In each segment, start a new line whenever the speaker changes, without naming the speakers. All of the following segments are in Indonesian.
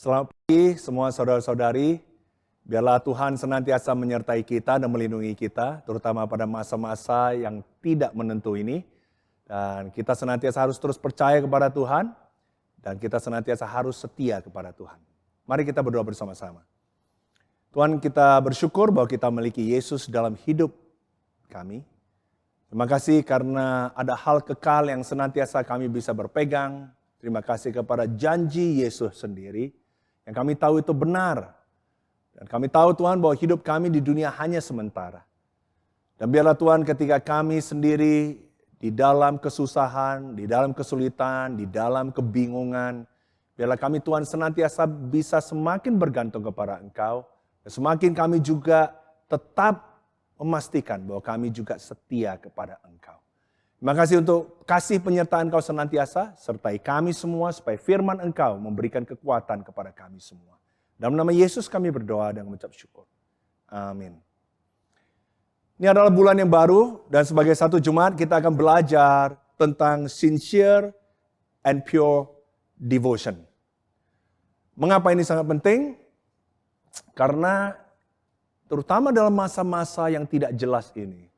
Selamat pagi semua saudara-saudari. Biarlah Tuhan senantiasa menyertai kita dan melindungi kita, terutama pada masa-masa yang tidak menentu ini. Dan kita senantiasa harus terus percaya kepada Tuhan, dan kita senantiasa harus setia kepada Tuhan. Mari kita berdoa bersama-sama. Tuhan, kita bersyukur bahwa kita memiliki Yesus dalam hidup kami. Terima kasih karena ada hal kekal yang senantiasa kami bisa berpegang. Terima kasih kepada janji Yesus sendiri yang kami tahu itu benar. Dan kami tahu Tuhan bahwa hidup kami di dunia hanya sementara. Dan biarlah Tuhan ketika kami sendiri di dalam kesusahan, di dalam kesulitan, di dalam kebingungan, biarlah kami Tuhan senantiasa bisa semakin bergantung kepada Engkau. Dan semakin kami juga tetap memastikan bahwa kami juga setia kepada Engkau. Terima kasih untuk kasih penyertaan Engkau senantiasa, sertai kami semua supaya firman Engkau memberikan kekuatan kepada kami semua. Dalam nama Yesus kami berdoa dan mengucap syukur. Amin. Ini adalah bulan yang baru dan sebagai satu jemaat kita akan belajar tentang sincere and pure devotion. Mengapa ini sangat penting? Karena terutama dalam masa-masa yang tidak jelas ini,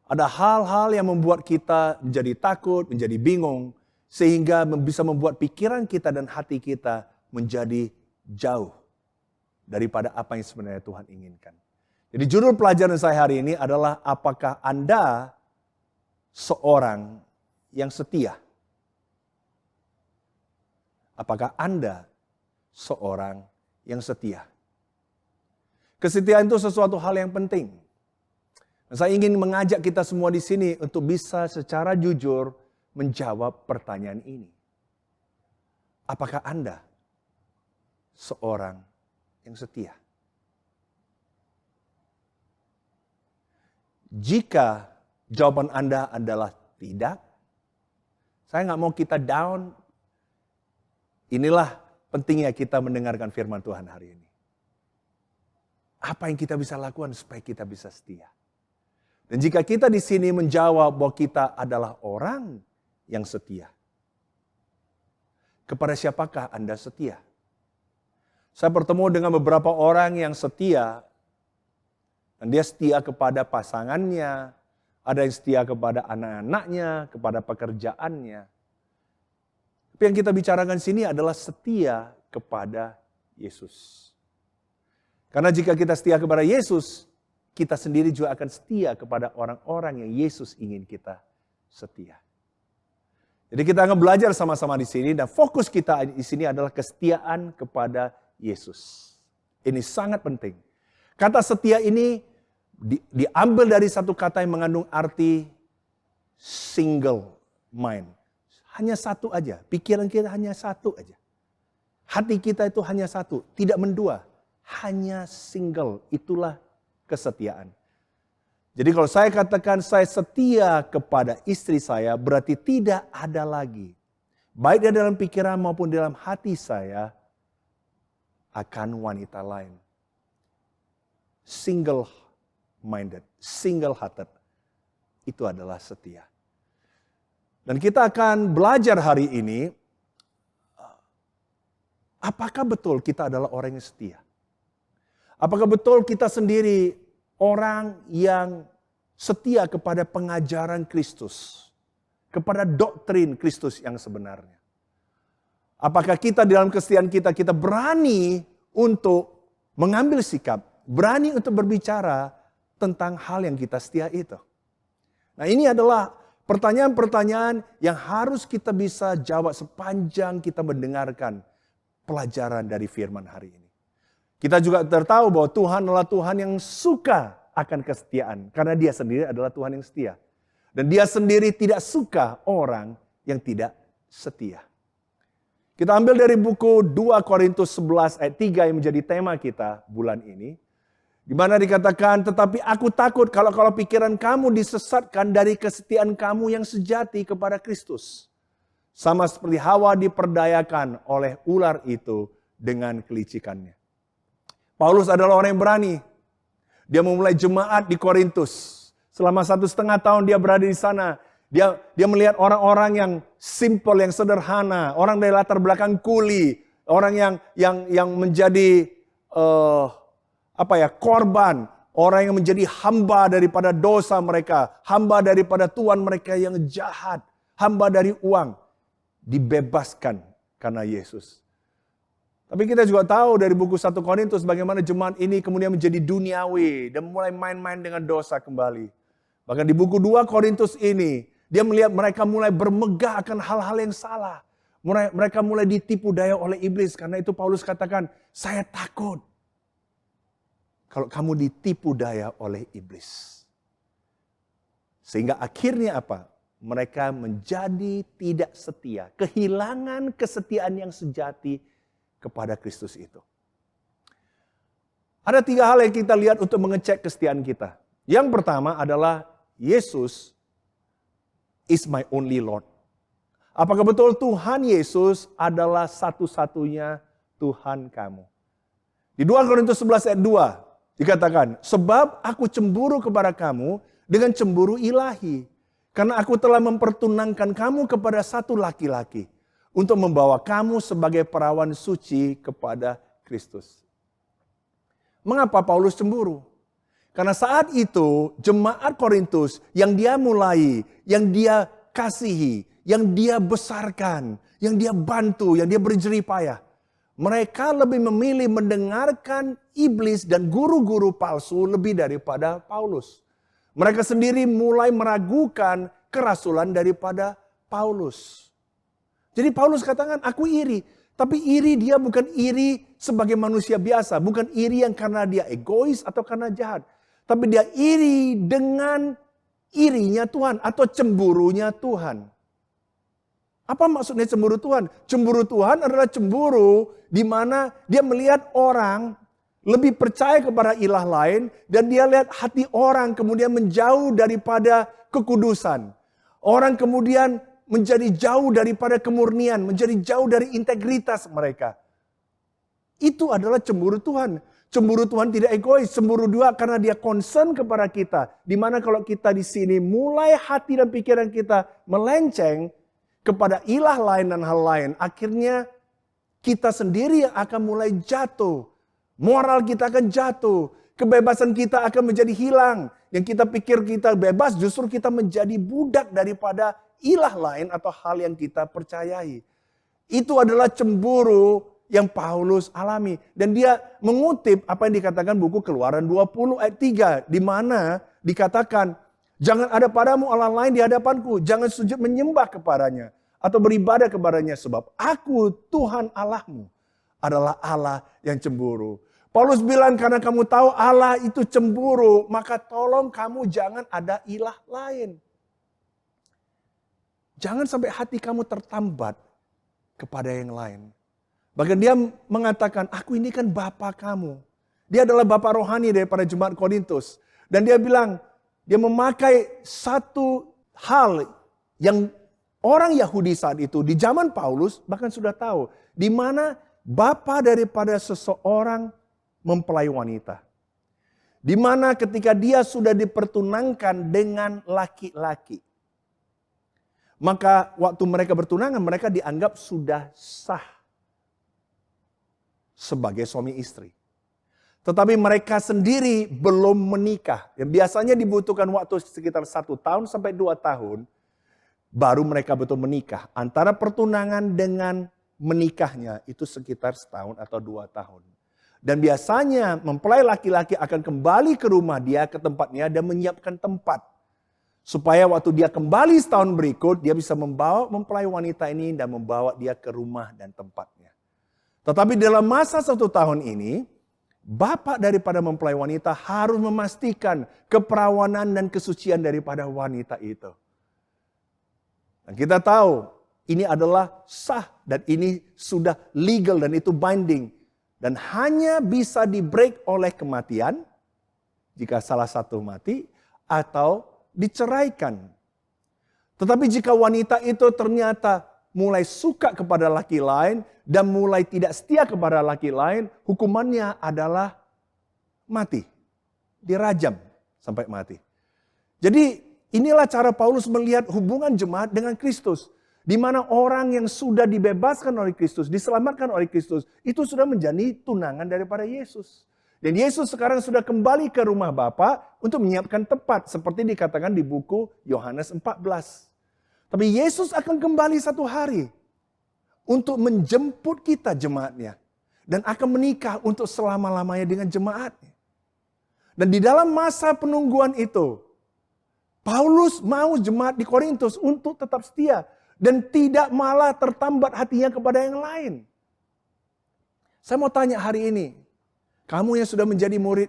ada hal-hal yang membuat kita menjadi takut, menjadi bingung, sehingga bisa membuat pikiran kita dan hati kita menjadi jauh daripada apa yang sebenarnya Tuhan inginkan. Jadi judul pelajaran saya hari ini adalah apakah Anda seorang yang setia? Apakah Anda seorang yang setia? Kesetiaan itu sesuatu hal yang penting. Saya ingin mengajak kita semua di sini untuk bisa secara jujur menjawab pertanyaan ini. Apakah Anda seorang yang setia? Jika jawaban Anda adalah tidak, saya nggak mau kita down. Inilah pentingnya kita mendengarkan firman Tuhan hari ini. Apa yang kita bisa lakukan supaya kita bisa setia? Dan jika kita di sini menjawab bahwa kita adalah orang yang setia, kepada siapakah Anda setia? Saya bertemu dengan beberapa orang yang setia, dan dia setia kepada pasangannya, ada yang setia kepada anak-anaknya, kepada pekerjaannya. Tapi yang kita bicarakan di sini adalah setia kepada Yesus. Karena jika kita setia kepada Yesus, kita sendiri juga akan setia kepada orang-orang yang Yesus ingin kita setia. Jadi kita akan belajar sama-sama di sini dan fokus kita di sini adalah kesetiaan kepada Yesus. Ini sangat penting. Kata setia ini diambil dari satu kata yang mengandung arti single mind. Hanya satu aja, pikiran kita hanya satu aja. Hati kita itu hanya satu, tidak mendua. Hanya single, itulah kesetiaan. Jadi kalau saya katakan saya setia kepada istri saya, berarti tidak ada lagi, baik di dalam pikiran maupun dalam hati saya, akan wanita lain. Single-minded, single-hearted, itu adalah setia. Dan kita akan belajar hari ini, apakah betul kita adalah orang yang setia? Apakah betul kita sendiri orang yang setia kepada pengajaran Kristus, kepada doktrin Kristus yang sebenarnya? Apakah kita dalam kesetiaan kita berani untuk mengambil sikap, berani untuk berbicara tentang hal yang kita setia itu? Nah, ini adalah pertanyaan-pertanyaan yang harus kita bisa jawab sepanjang kita mendengarkan pelajaran dari firman hari ini. Kita juga tahu bahwa Tuhan adalah Tuhan yang suka akan kesetiaan. Karena dia sendiri adalah Tuhan yang setia. Dan dia sendiri tidak suka orang yang tidak setia. Kita ambil dari buku 2 Korintus 11 ayat 3 yang menjadi tema kita bulan ini. Di mana dikatakan, tetapi aku takut kalau pikiran kamu disesatkan dari kesetiaan kamu yang sejati kepada Kristus. Sama seperti Hawa diperdayakan oleh ular itu dengan kelicikannya. Paulus adalah orang yang berani. Dia memulai jemaat di Korintus. Selama 1,5 tahun dia berada di sana. Dia melihat orang-orang yang simple, yang sederhana. Orang dari latar belakang kuli. orang yang menjadi korban, orang yang menjadi hamba daripada dosa mereka, hamba daripada tuan mereka yang jahat, hamba dari uang, dibebaskan karena Yesus. Tapi kita juga tahu dari buku 1 Korintus bagaimana jemaat ini kemudian menjadi duniawi dan mulai main-main dengan dosa kembali. Bahkan di buku 2 Korintus ini, dia melihat mereka mulai bermegah akan hal-hal yang salah. Mereka mulai ditipu daya oleh iblis. Karena itu Paulus katakan, saya takut kalau kamu ditipu daya oleh iblis. Sehingga akhirnya apa? Mereka menjadi tidak setia. Kehilangan kesetiaan yang sejati kepada Kristus itu. Ada 3 hal yang kita lihat untuk mengecek kesetiaan kita. Yang pertama adalah Yesus is my only Lord. Apakah betul Tuhan Yesus adalah satu-satunya Tuhan kamu? Di 2 Korintus 11 ayat 2 dikatakan, sebab aku cemburu kepada kamu dengan cemburu ilahi. Karena aku telah mempertunangkan kamu kepada satu laki-laki untuk membawa kamu sebagai perawan suci kepada Kristus. Mengapa Paulus cemburu? Karena saat itu jemaat Korintus yang dia mulai, yang dia kasihi, yang dia besarkan, yang dia bantu, yang dia berjerih payah. Mereka lebih memilih mendengarkan iblis dan guru-guru palsu lebih daripada Paulus. Mereka sendiri mulai meragukan kerasulan daripada Paulus. Jadi Paulus katakan, aku iri. Tapi iri dia bukan iri sebagai manusia biasa. Bukan iri yang karena dia egois atau karena jahat. Tapi dia iri dengan irinya Tuhan atau cemburunya Tuhan. Apa maksudnya cemburu Tuhan? Cemburu Tuhan adalah cemburu di mana dia melihat orang lebih percaya kepada ilah lain dan dia lihat hati orang kemudian menjauh daripada kekudusan. Orang kemudian menjadi jauh daripada kemurnian, menjadi jauh dari integritas mereka. Itu adalah cemburu Tuhan. Cemburu Tuhan tidak egois, cemburu Tuhan karena dia concern kepada kita. Di mana kalau kita di sini mulai hati dan pikiran kita melenceng kepada ilah lain dan hal lain, akhirnya kita sendiri yang akan mulai jatuh. Moral kita akan jatuh. Kebebasan kita akan menjadi hilang. Yang kita pikir kita bebas, justru kita menjadi budak daripada ilah lain atau hal yang kita percayai. Itu adalah cemburu yang Paulus alami. Dan dia mengutip apa yang dikatakan buku Keluaran 20 ayat 3. Di mana dikatakan, jangan ada padamu Allah lain di hadapanku. Jangan sujud menyembah kepadanya. Atau beribadah kepadanya. Sebab aku Tuhan Allahmu adalah Allah yang cemburu. Paulus bilang karena kamu tahu Allah itu cemburu. Maka tolong kamu jangan ada ilah lain. Jangan sampai hati kamu tertambat kepada yang lain. Bahkan dia mengatakan, aku ini kan bapa kamu. Dia adalah bapa rohani daripada jemaat Korintus. Dan dia bilang, dia memakai satu hal yang orang Yahudi saat itu di zaman Paulus bahkan sudah tahu. Di mana bapa daripada seseorang mempelai wanita. Di mana ketika dia sudah dipertunangkan dengan laki-laki. Maka waktu mereka bertunangan mereka dianggap sudah sah sebagai suami istri. Tetapi mereka sendiri belum menikah. Yang biasanya dibutuhkan waktu sekitar 1 tahun sampai 2 tahun. Baru mereka betul menikah. Antara pertunangan dengan menikahnya itu sekitar 1 tahun atau 2 tahun. Dan biasanya mempelai laki-laki akan kembali ke rumah dia, ke tempatnya dan menyiapkan tempat. Supaya waktu dia kembali setahun berikut, dia bisa membawa mempelai wanita ini dan membawa dia ke rumah dan tempatnya. Tetapi dalam masa 1 tahun ini, bapak daripada mempelai wanita harus memastikan keperawanan dan kesucian daripada wanita itu. Dan kita tahu, ini adalah sah dan ini sudah legal dan itu binding. Dan hanya bisa di-break oleh kematian, jika salah satu mati, atau diceraikan. Tetapi jika wanita itu ternyata mulai suka kepada laki lain dan mulai tidak setia kepada laki lain, hukumannya adalah mati. Dirajam sampai mati. Jadi inilah cara Paulus melihat hubungan jemaat dengan Kristus. Di mana orang yang sudah dibebaskan oleh Kristus, diselamatkan oleh Kristus, itu sudah menjadi tunangan daripada Yesus. Dan Yesus sekarang sudah kembali ke rumah Bapa untuk menyiapkan tempat seperti dikatakan di buku Yohanes 14. Tapi Yesus akan kembali satu hari untuk menjemput kita jemaatnya. Dan akan menikah untuk selama-lamanya dengan jemaatnya. Dan di dalam masa penungguan itu, Paulus mau jemaat di Korintus untuk tetap setia. Dan tidak malah tertambat hatinya kepada yang lain. Saya mau tanya hari ini, kamu yang sudah menjadi murid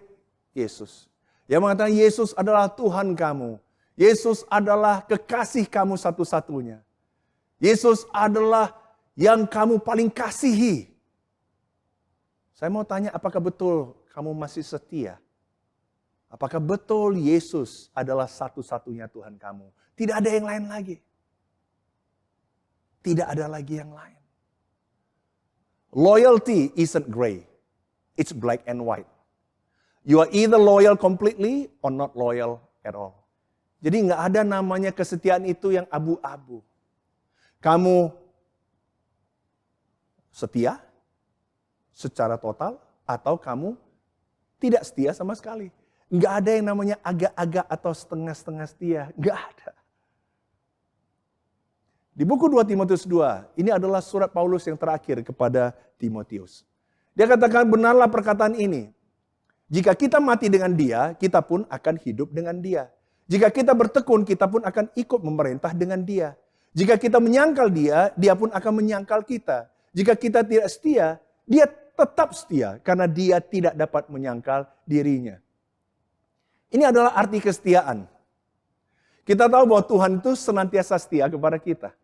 Yesus. Yang mengatakan Yesus adalah Tuhan kamu. Yesus adalah kekasih kamu satu-satunya. Yesus adalah yang kamu paling kasihi. Saya mau tanya, apakah betul kamu masih setia? Apakah betul Yesus adalah satu-satunya Tuhan kamu? Tidak ada yang lain lagi. Tidak ada lagi yang lain. Loyalty isn't gray. It's black and white. You are either loyal completely or not loyal at all. Jadi nggak ada namanya kesetiaan itu yang abu-abu. Kamu setia secara total atau kamu tidak setia sama sekali. Nggak ada yang namanya agak-agak atau setengah-setengah setia. Nggak ada. Di buku 2 Timotius 2, ini adalah surat Paulus yang terakhir kepada Timotius. Dia katakan, benarlah perkataan ini. Jika kita mati dengan dia, kita pun akan hidup dengan dia. Jika kita bertekun, kita pun akan ikut memerintah dengan dia. Jika kita menyangkal dia, dia pun akan menyangkal kita. Jika kita tidak setia, dia tetap setia karena dia tidak dapat menyangkal dirinya. Ini adalah arti kesetiaan. Kita tahu bahwa Tuhan itu senantiasa setia kepada kita.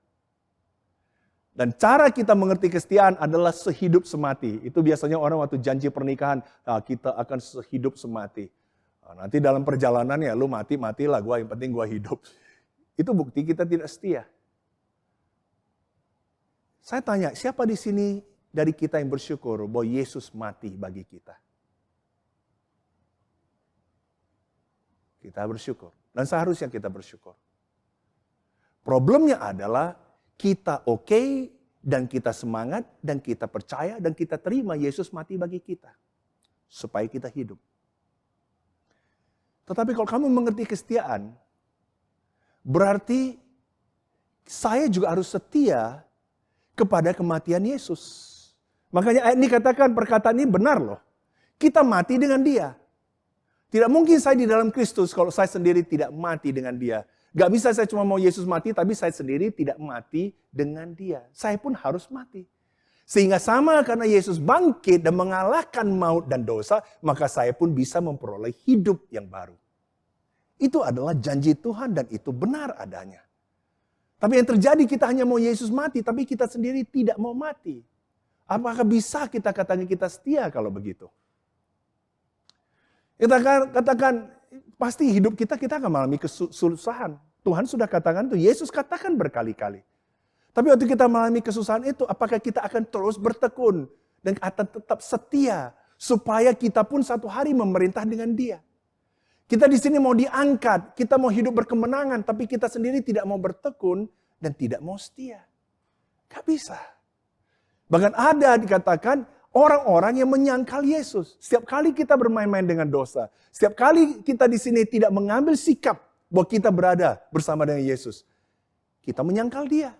Dan cara kita mengerti kesetiaan adalah sehidup semati. Itu biasanya orang waktu janji pernikahan, kita akan sehidup semati. Nanti dalam perjalanan ya lu mati-matilah, yang penting gua hidup. Itu bukti kita tidak setia. Saya tanya, siapa di sini dari kita yang bersyukur bahwa Yesus mati bagi kita? Kita bersyukur. Dan seharusnya kita bersyukur. Problemnya adalah kita oke, dan kita semangat, dan kita percaya, dan kita terima Yesus mati bagi kita. Supaya kita hidup. Tetapi kalau kamu mengerti kesetiaan, berarti saya juga harus setia kepada kematian Yesus. Makanya ayat ini katakan perkataan ini benar loh. Kita mati dengan dia. Tidak mungkin saya di dalam Kristus kalau saya sendiri tidak mati dengan dia. Gak bisa saya cuma mau Yesus mati, tapi saya sendiri tidak mati dengan dia. Saya pun harus mati. Sehingga sama karena Yesus bangkit dan mengalahkan maut dan dosa, maka saya pun bisa memperoleh hidup yang baru. Itu adalah janji Tuhan dan itu benar adanya. Tapi yang terjadi kita hanya mau Yesus mati, tapi kita sendiri tidak mau mati. Apakah bisa kita katakan kita setia kalau begitu? Kita katakan pasti hidup kita akan mengalami kesusahan. Tuhan sudah katakan itu, Yesus katakan berkali-kali. Tapi waktu kita mengalami kesusahan itu, apakah kita akan terus bertekun dan akan tetap setia supaya kita pun satu hari memerintah dengan Dia? Kita di sini mau diangkat, kita mau hidup berkemenangan, tapi kita sendiri tidak mau bertekun dan tidak mau setia. Gak bisa. Bahkan ada dikatakan orang-orang yang menyangkal Yesus. Setiap kali kita bermain-main dengan dosa, setiap kali kita di sini tidak mengambil sikap bahwa kita berada bersama dengan Yesus, kita menyangkal Dia.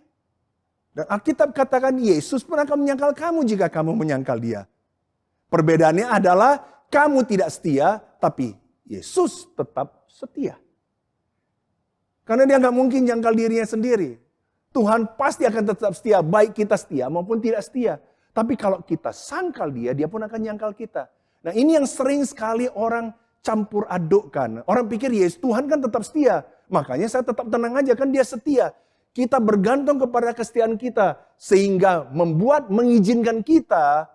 Dan Alkitab katakan Yesus pun akan menyangkal kamu jika kamu menyangkal Dia. Perbedaannya adalah kamu tidak setia, tapi Yesus tetap setia. Karena Dia nggak mungkin jangkal dirinya sendiri. Tuhan pasti akan tetap setia, baik kita setia maupun tidak setia. Tapi kalau kita sangkal Dia, Dia pun akan nyangkal kita. Nah ini yang sering sekali orang campur adukkan. Orang pikir Yesus Tuhan kan tetap setia. Makanya saya tetap tenang aja kan Dia setia. Kita bergantung kepada kesetiaan kita. Sehingga mengizinkan kita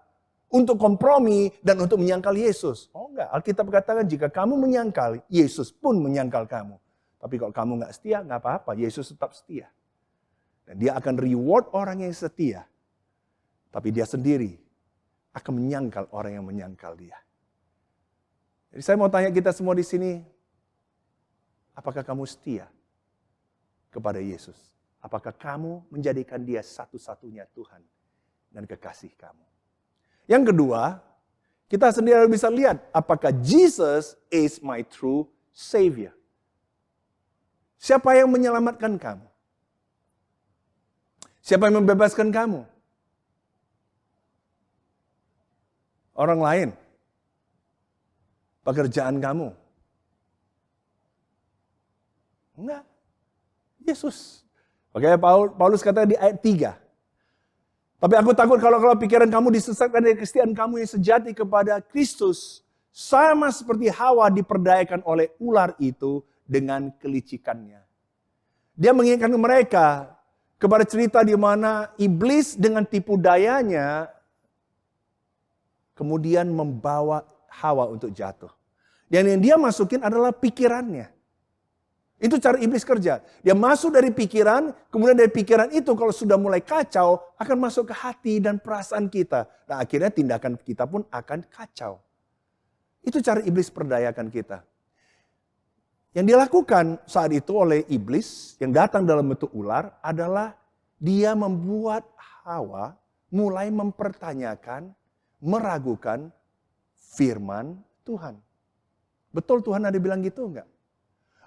untuk kompromi dan untuk menyangkal Yesus. Oh enggak, Alkitab katakan jika kamu menyangkal, Yesus pun menyangkal kamu. Tapi kalau kamu enggak setia, enggak apa-apa. Yesus tetap setia. Dan Dia akan reward orang yang setia. Tapi Dia sendiri akan menyangkal orang yang menyangkal Dia. Jadi saya mau tanya kita semua di sini, apakah kamu setia kepada Yesus? Apakah kamu menjadikan dia satu-satunya Tuhan dan kekasih kamu? Yang kedua, kita sendiri bisa lihat apakah Jesus is my true Savior. Siapa yang menyelamatkan kamu? Siapa yang membebaskan kamu? Orang lain? Pekerjaan kamu? Enggak. Yesus. Oke, Paulus kata di ayat 3. Tapi aku takut kalau pikiran kamu disesatkan dari kesetiaan kamu yang sejati kepada Kristus. Sama seperti Hawa diperdayakan oleh ular itu dengan kelicikannya. Dia mengingatkan mereka kepada cerita di mana iblis dengan tipu dayanya kemudian membawa Hawa untuk jatuh. Dan yang dia masukin adalah pikirannya. Itu cara iblis kerja. Dia masuk dari pikiran, kemudian dari pikiran itu kalau sudah mulai kacau, akan masuk ke hati dan perasaan kita. Nah akhirnya tindakan kita pun akan kacau. Itu cara iblis perdayakan kita. Yang dilakukan saat itu oleh iblis yang datang dalam bentuk ular adalah dia membuat Hawa mulai mempertanyakan, meragukan firman Tuhan. Betul Tuhan ada bilang gitu enggak?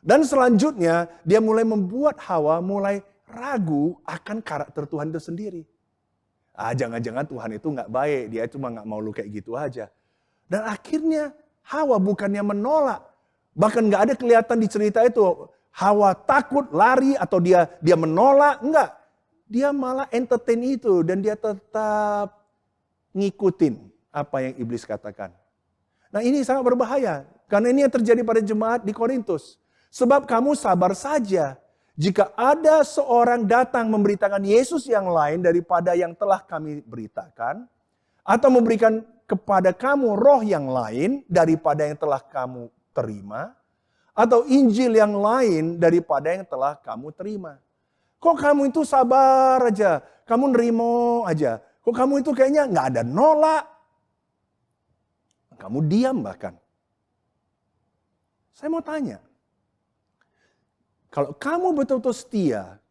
Dan selanjutnya dia mulai membuat Hawa mulai ragu akan karakter Tuhan itu sendiri. Jangan-jangan Tuhan itu nggak baik, dia cuma nggak mau lu kayak gitu aja. Dan akhirnya Hawa bukannya menolak, bahkan nggak ada kelihatan di cerita itu Hawa takut, lari atau dia menolak, enggak. Dia malah entertain itu dan dia tetap ngikutin apa yang iblis katakan. Nah ini sangat berbahaya karena ini yang terjadi pada jemaat di Korintus. Sebab kamu sabar saja jika ada seorang datang memberitakan Yesus yang lain daripada yang telah kami beritakan. Atau memberikan kepada kamu roh yang lain daripada yang telah kamu terima. Atau Injil yang lain daripada yang telah kamu terima. Kok kamu itu sabar aja, kamu nerimo aja. Kok kamu itu kayaknya nggak ada nolak. Kamu diam bahkan. Saya mau tanya. Kalau kamu betul-betul setia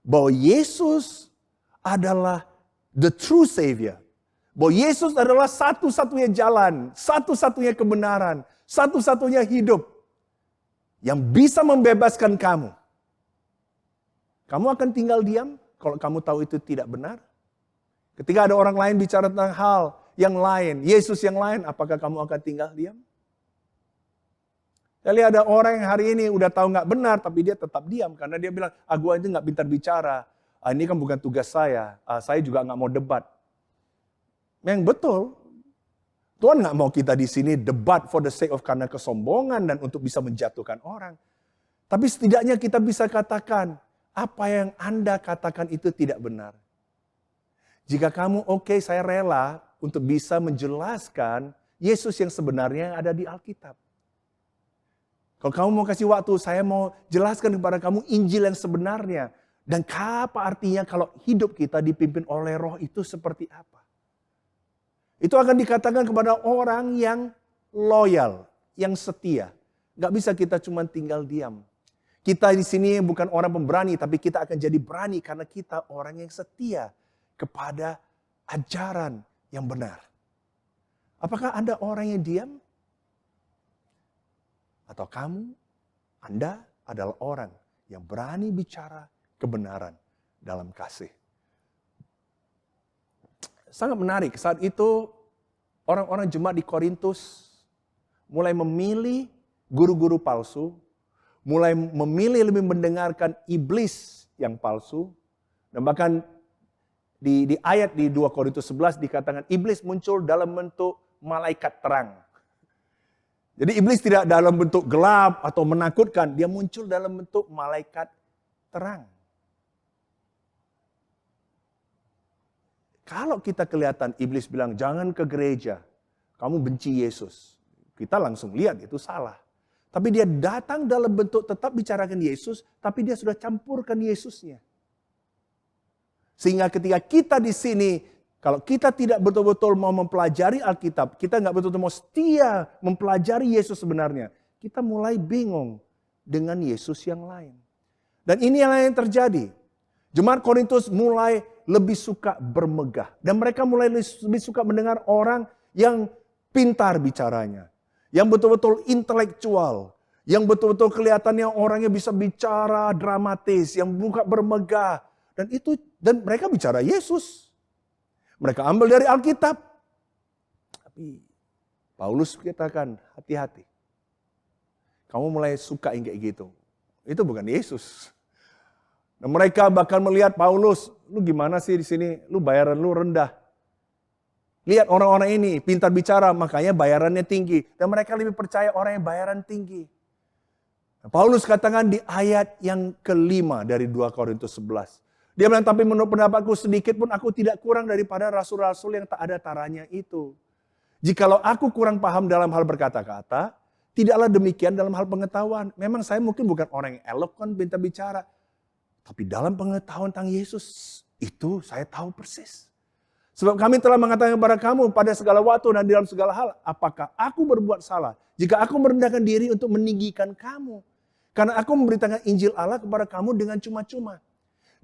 bahwa Yesus adalah the true Savior. Bahwa Yesus adalah satu-satunya jalan, satu-satunya kebenaran, satu-satunya hidup yang bisa membebaskan kamu. Kamu akan tinggal diam kalau kamu tahu itu tidak benar? Ketika ada orang lain bicara tentang hal yang lain, Yesus yang lain, apakah kamu akan tinggal diam? Saya lihat ada orang yang hari ini udah tahu nggak benar, tapi dia tetap diam. Karena dia bilang, gua itu nggak pintar bicara. Ini kan bukan tugas saya. Saya juga nggak mau debat. Yang betul, Tuhan nggak mau kita di sini debat for the sake of karena kesombongan dan untuk bisa menjatuhkan orang. Tapi setidaknya kita bisa katakan, apa yang Anda katakan itu tidak benar. Jika kamu oke, saya rela untuk bisa menjelaskan Yesus yang sebenarnya yang ada di Alkitab. Kalau kamu mau kasih waktu, saya mau jelaskan kepada kamu Injil yang sebenarnya. Dan apa artinya kalau hidup kita dipimpin oleh roh itu seperti apa. Itu akan dikatakan kepada orang yang loyal, yang setia. Gak bisa kita cuma tinggal diam. Kita di sini bukan orang pemberani, tapi kita akan jadi berani karena kita orang yang setia kepada ajaran yang benar. Apakah Anda orang yang diam? Atau Anda adalah orang yang berani bicara kebenaran dalam kasih. Sangat menarik, saat itu orang-orang jemaat di Korintus mulai memilih guru-guru palsu, mulai memilih lebih mendengarkan iblis yang palsu, dan bahkan di ayat di 2 Korintus 11 dikatakan iblis muncul dalam bentuk malaikat terang. Jadi iblis tidak dalam bentuk gelap atau menakutkan, dia muncul dalam bentuk malaikat terang. Kalau kita kelihatan iblis bilang jangan ke gereja, kamu benci Yesus. Kita langsung lihat itu salah. Tapi dia datang dalam bentuk tetap bicarakan Yesus, tapi dia sudah campurkan Yesusnya. Sehingga ketika kita di sini, kalau kita tidak betul-betul mau mempelajari Alkitab, kita nggak betul-betul mau setia mempelajari Yesus sebenarnya, kita mulai bingung dengan Yesus yang lain. Dan ini yang terjadi. Jemaat Korintus mulai lebih suka bermegah. Dan mereka mulai lebih suka mendengar orang yang pintar bicaranya. Yang betul-betul intelektual. Yang betul-betul kelihatannya orangnya bisa bicara dramatis. Yang buka bermegah. Dan mereka bicara Yesus. Mereka ambil dari Alkitab. Tapi Paulus katakan, hati-hati. Kamu mulai suka yang kayak gitu. Itu bukan Yesus. Dan mereka bahkan melihat Paulus, lu gimana sih di sini? Lu bayaran lu rendah. Lihat orang-orang ini pintar bicara, makanya bayarannya tinggi. Dan mereka lebih percaya orang yang bayaran tinggi. Nah, Paulus katakan di ayat yang kelima dari 2 Korintus 11. Dia bilang, tapi menurut pendapatku sedikit pun aku tidak kurang daripada rasul-rasul yang tak ada taranya itu. Jikalau aku kurang paham dalam hal berkata-kata, tidaklah demikian dalam hal pengetahuan. Memang saya mungkin bukan orang yang eloquent, pintar bicara. Tapi dalam pengetahuan tentang Yesus, itu saya tahu persis. Sebab kami telah mengatakan kepada kamu pada segala waktu dan dalam segala hal, apakah aku berbuat salah jika aku merendahkan diri untuk meninggikan kamu. Karena aku memberitakan Injil Allah kepada kamu dengan cuma-cuma.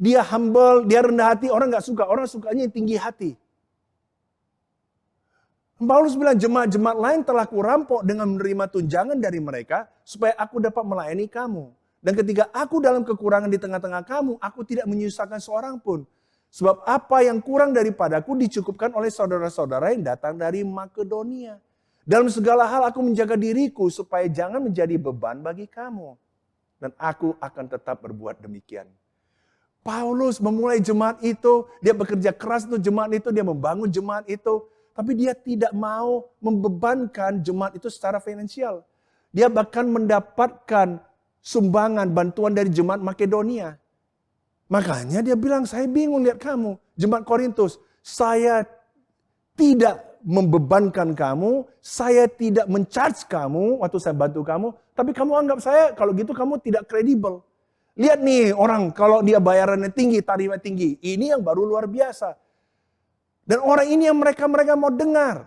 Dia humble, dia rendah hati, orang gak suka. Orang sukanya yang tinggi hati. Paulus bilang jemaat-jemaat lain telah kurampok dengan menerima tunjangan dari mereka supaya aku dapat melayani kamu. Dan ketika aku dalam kekurangan di tengah-tengah kamu, aku tidak menyusahkan seorang pun. Sebab apa yang kurang daripadaku dicukupkan oleh saudara-saudara yang datang dari Makedonia. Dalam segala hal aku menjaga diriku supaya jangan menjadi beban bagi kamu. Dan aku akan tetap berbuat demikian. Paulus memulai jemaat itu, dia bekerja keras untuk jemaat itu, dia membangun jemaat itu. Tapi dia tidak mau membebankan jemaat itu secara finansial. Dia bahkan mendapatkan sumbangan, bantuan dari jemaat Makedonia. Makanya dia bilang, saya bingung lihat kamu, jemaat Korintus. Saya tidak membebankan kamu, saya tidak mencharge kamu waktu saya bantu kamu. Tapi kamu anggap saya, kalau gitu kamu tidak kredibel. Lihat nih orang, kalau dia bayarannya tinggi, tarifnya tinggi. Ini yang baru luar biasa. Dan orang ini yang mereka mau dengar.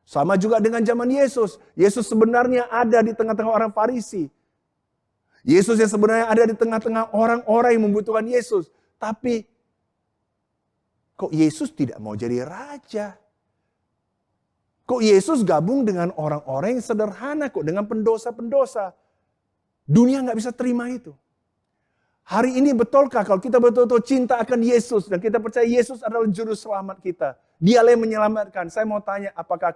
Sama juga dengan zaman Yesus. Yesus sebenarnya ada di tengah-tengah orang Farisi. Yesus yang sebenarnya ada di tengah-tengah orang-orang yang membutuhkan Yesus. Tapi kok Yesus tidak mau jadi raja? Kok Yesus gabung dengan orang-orang yang sederhana kok, dengan pendosa-pendosa? Dunia gak bisa terima itu. Hari ini betulkah kalau kita betul-betul cinta akan Yesus dan kita percaya Yesus adalah juru selamat kita. Dialah yang menyelamatkan. Saya mau tanya, apakah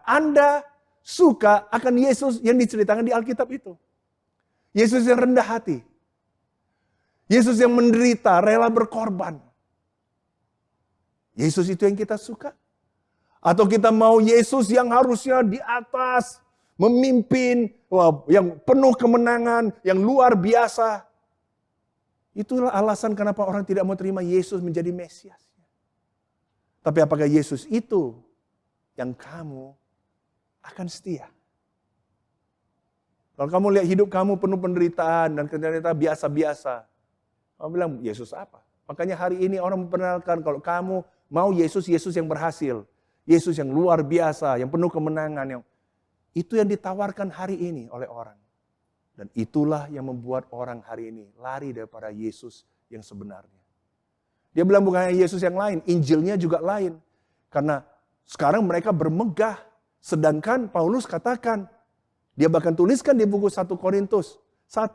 Anda suka akan Yesus yang diceritakan di Alkitab itu? Yesus yang rendah hati. Yesus yang menderita, rela berkorban. Yesus itu yang kita suka? Atau kita mau Yesus yang harusnya di atas, memimpin, yang penuh kemenangan, yang luar biasa. Itulah alasan kenapa orang tidak mau terima Yesus menjadi Mesias. Tapi apakah Yesus itu yang kamu akan setia? Kalau kamu lihat hidup kamu penuh penderitaan dan ternyata biasa-biasa. Kamu bilang, Yesus apa? Makanya hari ini orang memperkenalkan kalau kamu mau Yesus yang berhasil. Yesus yang luar biasa, yang penuh kemenangan. Itu yang ditawarkan hari ini oleh orang. Dan itulah yang membuat orang hari ini lari daripada Yesus yang sebenarnya. Dia bilang bukan hanya Yesus yang lain, Injilnya juga lain. Karena sekarang mereka bermegah. Sedangkan Paulus katakan, dia bahkan tuliskan di buku 1 Korintus 1.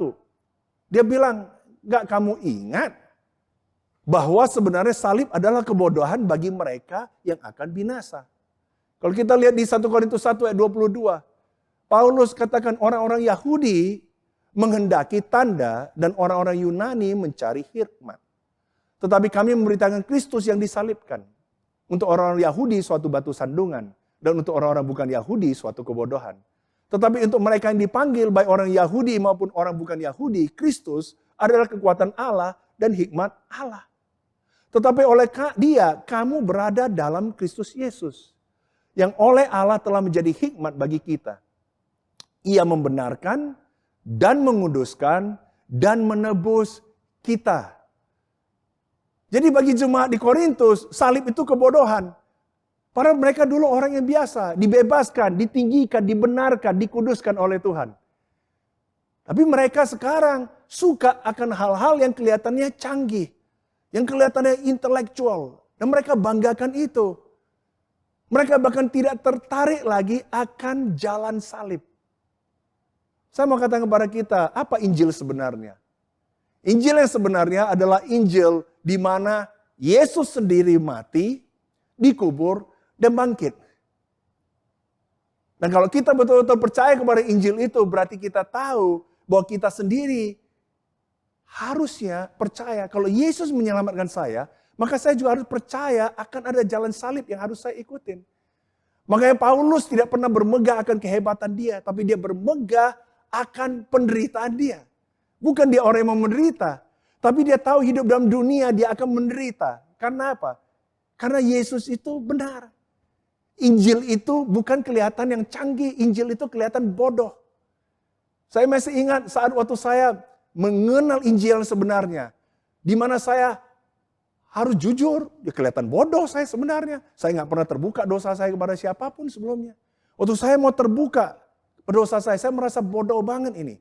Dia bilang, gak kamu ingat bahwa sebenarnya salib adalah kebodohan bagi mereka yang akan binasa. Kalau kita lihat di 1 Korintus 1 ayat 22. Paulus katakan orang-orang Yahudi menghendaki tanda dan orang-orang Yunani mencari hikmat. Tetapi kami memberitakan Kristus yang disalibkan. Untuk orang-orang Yahudi suatu batu sandungan. Dan untuk orang-orang bukan Yahudi suatu kebodohan. Tetapi untuk mereka yang dipanggil, baik orang Yahudi maupun orang bukan Yahudi, Kristus adalah kekuatan Allah dan hikmat Allah. Tetapi oleh dia, kamu berada dalam Kristus Yesus. Yang oleh Allah telah menjadi hikmat bagi kita. Ia membenarkan dan menguduskan dan menebus kita. Jadi bagi jemaat di Korintus, salib itu kebodohan. Padahal mereka dulu orang yang biasa, dibebaskan, ditinggikan, dibenarkan, dikuduskan oleh Tuhan. Tapi mereka sekarang suka akan hal-hal yang kelihatannya canggih. Yang kelihatannya intelektual. Dan mereka banggakan itu. Mereka bahkan tidak tertarik lagi akan jalan salib. Saya mau katakan kepada kita, apa Injil sebenarnya? Injil yang sebenarnya adalah Injil di mana Yesus sendiri mati, dikubur, dan bangkit. Dan kalau kita betul-betul percaya kepada Injil itu, berarti kita tahu bahwa kita sendiri harusnya percaya kalau Yesus menyelamatkan saya, maka saya juga harus percaya akan ada jalan salib yang harus saya ikutin. Makanya Paulus tidak pernah bermegah akan kehebatan dia, tapi dia bermegah akan penderitaan dia. Bukan dia orang yang mau menderita, tapi dia tahu hidup dalam dunia dia akan menderita. Karena apa? Karena Yesus itu benar. Injil itu bukan kelihatan yang canggih, Injil itu kelihatan bodoh. Saya masih ingat saat waktu saya mengenal Injil yang sebenarnya. Di mana saya harus jujur, ya kelihatan bodoh saya sebenarnya. Saya nggak pernah terbuka dosa saya kepada siapapun sebelumnya. Waktu saya mau terbuka dosa saya merasa bodoh banget ini.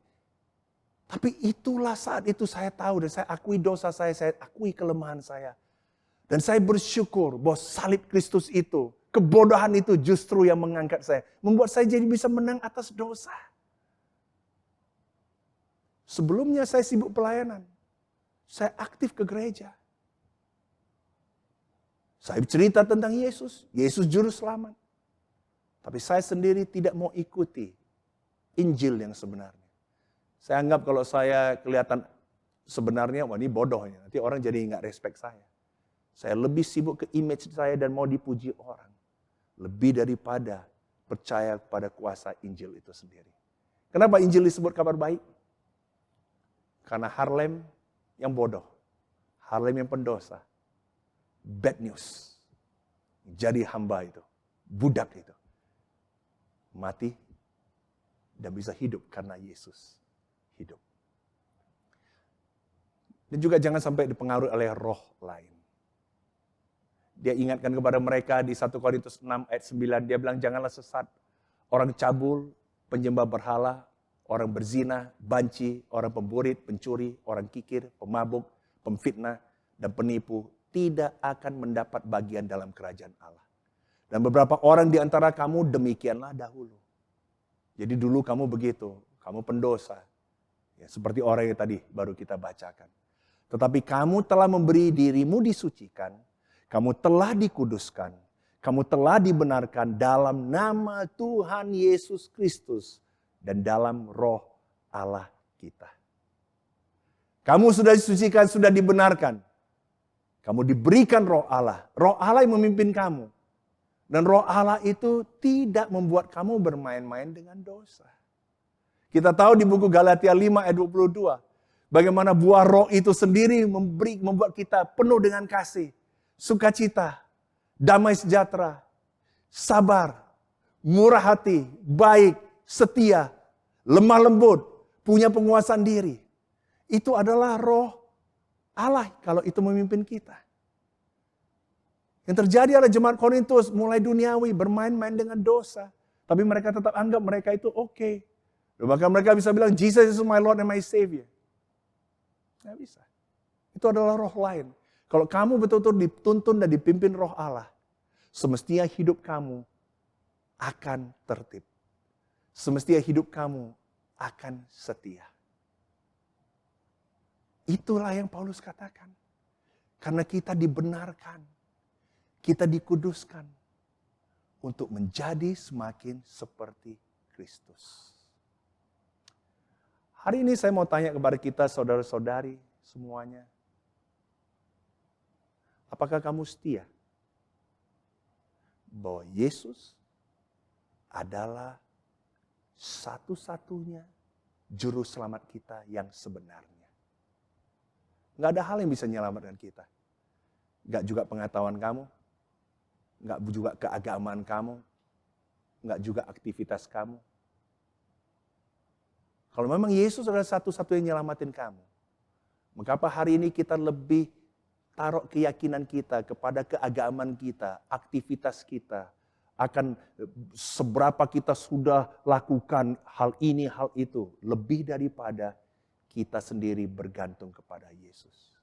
Tapi itulah saat itu saya tahu dan saya akui dosa saya akui kelemahan saya. Dan saya bersyukur bahwa salib Kristus itu, kebodohan itu justru yang mengangkat saya. Membuat saya jadi bisa menang atas dosa. Sebelumnya saya sibuk pelayanan. Saya aktif ke gereja. Saya cerita tentang Yesus. Yesus juru selamat. Tapi saya sendiri tidak mau ikuti Injil yang sebenarnya. Saya anggap kalau saya kelihatan sebenarnya, wah ini bodoh. Nanti orang jadi nggak respect saya. Saya lebih sibuk ke image saya dan mau dipuji orang. Lebih daripada percaya pada kuasa Injil itu sendiri. Kenapa Injil disebut kabar baik? Karena Harlem yang bodoh. Harlem yang pendosa. Bad news. Jadi hamba itu. Budak itu. Mati. Dan bisa hidup karena Yesus hidup. Dan juga jangan sampai dipengaruhi oleh roh lain. Dia ingatkan kepada mereka di 1 Korintus 6 ayat 9. Dia bilang janganlah sesat. Orang cabul, penyembah berhala, orang berzina, banci, orang pemburit, pencuri, orang kikir, pemabuk, pemfitnah, dan penipu tidak akan mendapat bagian dalam kerajaan Allah. Dan beberapa orang di antara kamu demikianlah dahulu. Jadi dulu kamu begitu, kamu pendosa. Ya, seperti orang yang tadi baru kita bacakan. Tetapi kamu telah memberi dirimu disucikan, kamu telah dikuduskan, kamu telah dibenarkan dalam nama Tuhan Yesus Kristus dan dalam roh Allah kita. Kamu sudah disucikan, sudah dibenarkan. Kamu diberikan roh Allah. Roh Allah yang memimpin kamu. Dan roh Allah itu tidak membuat kamu bermain-main dengan dosa. Kita tahu di buku Galatia 5 ayat 22. Bagaimana buah roh itu sendiri membuat kita penuh dengan kasih. Sukacita, damai sejahtera, sabar, murah hati, baik, setia, lemah lembut, punya penguasaan diri. Itu adalah roh Allah kalau itu memimpin kita. Yang terjadi adalah jemaat Korintus mulai duniawi, bermain-main dengan dosa. Tapi mereka tetap anggap mereka itu oke. Bahkan mereka bisa bilang, Jesus is my Lord and my Savior. Nggak bisa. Itu adalah roh lain. Kalau kamu betul-betul dituntun dan dipimpin roh Allah, semestinya hidup kamu akan tertib. Semestinya hidup kamu akan setia. Itulah yang Paulus katakan. Karena kita dibenarkan, kita dikuduskan untuk menjadi semakin seperti Kristus. Hari ini saya mau tanya kepada kita saudara-saudari semuanya. Apakah kamu setia bahwa Yesus adalah satu-satunya juru selamat kita yang sebenarnya? Nggak ada hal yang bisa menyelamatkan kita. Nggak juga pengetahuan kamu, nggak juga keagamaan kamu, nggak juga aktivitas kamu. Kalau memang Yesus adalah satu-satunya yang nyelamatin kamu, mengapa hari ini kita lebih taruh keyakinan kita kepada keagamaan kita, aktivitas kita, akan seberapa kita sudah lakukan hal ini, hal itu. Lebih daripada kita sendiri bergantung kepada Yesus.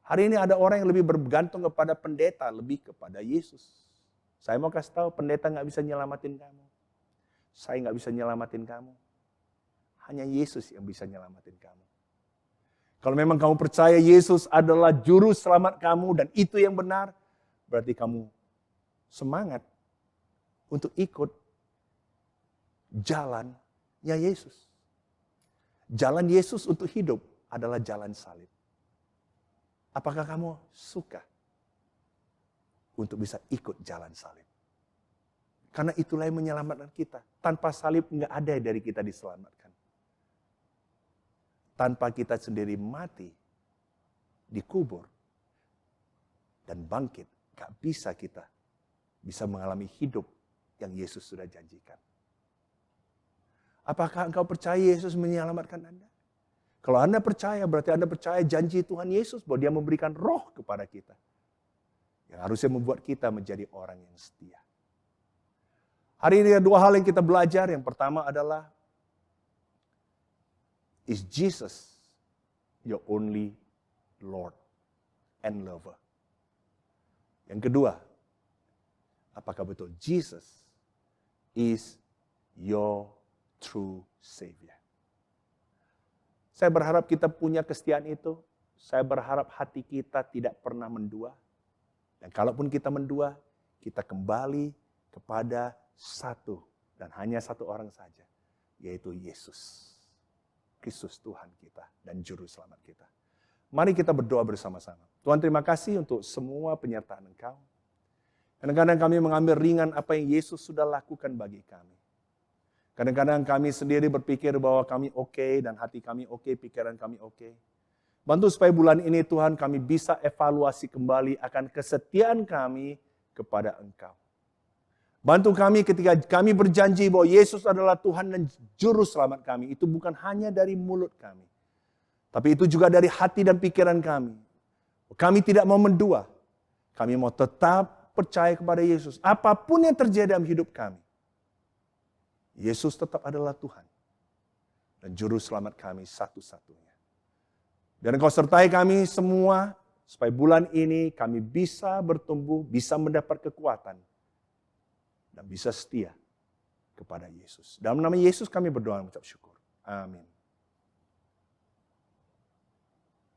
Hari ini ada orang yang lebih bergantung kepada pendeta, lebih kepada Yesus. Saya mau kasih tahu, pendeta nggak bisa nyelamatin kamu. Saya nggak bisa nyelamatin kamu. Hanya Yesus yang bisa nyelamatin kamu. Kalau memang kamu percaya Yesus adalah juru selamat kamu dan itu yang benar, berarti kamu semangat untuk ikut jalannya Yesus. Jalan Yesus untuk hidup adalah jalan salib. Apakah kamu suka untuk bisa ikut jalan salib? Karena itulah yang menyelamatkan kita. Tanpa salib nggak ada dari kita diselamatkan. Tanpa kita sendiri mati, dikubur, dan bangkit, gak bisa kita bisa mengalami hidup yang Yesus sudah janjikan. Apakah engkau percaya Yesus menyelamatkan Anda? Kalau Anda percaya, berarti Anda percaya janji Tuhan Yesus bahwa Dia memberikan roh kepada kita. Yang harusnya membuat kita menjadi orang yang setia. Hari ini ada dua hal yang kita belajar. Yang pertama adalah, is Jesus your only Lord and lover? Yang kedua, apakah betul Jesus is your true Savior? Saya berharap kita punya kesetiaan itu. Saya berharap hati kita tidak pernah mendua. Dan kalaupun kita mendua, kita kembali kepada satu dan hanya satu orang saja, yaitu Yesus. Kristus Tuhan kita dan Juru Selamat kita. Mari kita berdoa bersama-sama. Tuhan, terima kasih untuk semua penyertaan Engkau. Kadang-kadang kami mengambil ringan apa yang Yesus sudah lakukan bagi kami. Kadang-kadang kami sendiri berpikir bahwa kami oke dan hati kami oke, pikiran kami oke. Bantu supaya bulan ini Tuhan kami bisa evaluasi kembali akan kesetiaan kami kepada Engkau. Bantu kami ketika kami berjanji bahwa Yesus adalah Tuhan dan Juru Selamat kami. Itu bukan hanya dari mulut kami. Tapi itu juga dari hati dan pikiran kami. Kami tidak mau mendua. Kami mau tetap percaya kepada Yesus. Apapun yang terjadi dalam hidup kami. Yesus tetap adalah Tuhan. Dan Juru Selamat kami satu-satunya. Dan Engkau sertai kami semua. Supaya bulan ini kami bisa bertumbuh, bisa mendapat kekuatan. Dan bisa setia kepada Yesus. Dalam nama Yesus kami berdoa dan mengucap syukur. Amin.